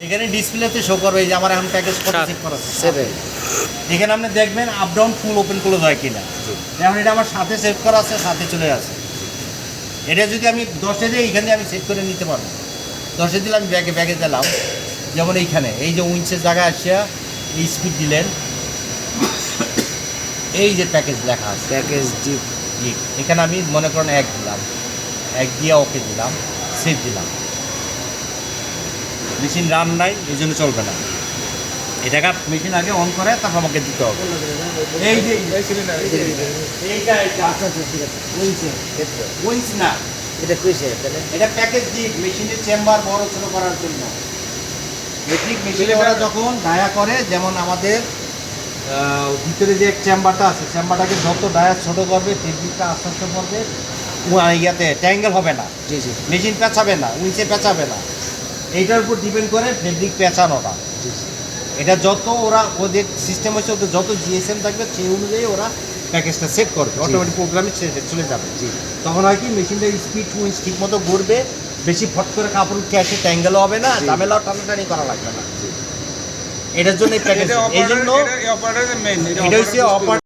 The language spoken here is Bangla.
এখানে ডিসপ্লেতে শো করবে যে আমার এখন প্যাকেজ কত চেক করা আছে। এখানে আপনি দেখবেন আপ ডাউন ফুল ওপেন ক্লোজ হয় কিনা। যেমন এটা আমার সাথে সেট করা আছে, সাথে চলে আসে। এটা যদি আমি 10-এ দিই এখানে আমি সেট করে নিতে পারবো। 10-এ দিলে আমি ব্যাগে দিলাম, যেমন এইখানে এই যে উইন্সের জায়গায় আসিয়া এই স্পিড দিলেন, এই যে প্যাকেজ লেখা আছে প্যাকেজ ডিপ। এখানে আমি মনে করেন 1 দিলাম, 1 দিয়ে ওকে দিলাম, সেভ দিলাম। মেশিন রান নাই, এই জন্য চলবে না। এটাকে মেশিন আগে অন করে তারপর আমাকে দিতে হবে। এই যে এইটা উইন্স না, এটা কইছে তাহলে এটা প্যাকেজ ডিপ, মেশিনের চেম্বার বড় ছোট করার জন্য। ইলেকট্রিক মেশিনে ওরা যখন ডায়া করে, যেমন আমাদের ভিতরে যে চেম্বারটা আছে, চেম্বারটাকে যত ডায়া ছোট করবে টেকনিকটা আস্তে আস্তে করবে, ইয়াতে ট্যাঙ্গেল হবে না, জি জি মেশিন পেঁচাবে না, উইন্সে পেঁচাবে না। এইটার উপর ডিপেন্ড করে ফেব্রিক পেঁচানোটা। জি জি এটা যত ওরা ওদের সিস্টেম হচ্ছে, ওদের যত জিএসএম থাকবে সেই অনুযায়ী ওরা প্যাকেজটা সেট করবে, অটোমেটিক প্রোগ্রামে চলে যাবে। জি তখন হয় কি মেশিনটা স্পিড উইন্স ঠিক মতো ঘুরবে, বেশি ফট করে কাপড় উঠে আসে ট্যাঙ্গেলও হবে না, ঝামেলাও টানাটানি করা লাগবে না। এটার জন্য এই প্যাকেজ, এই জন্য এটা হচ্ছে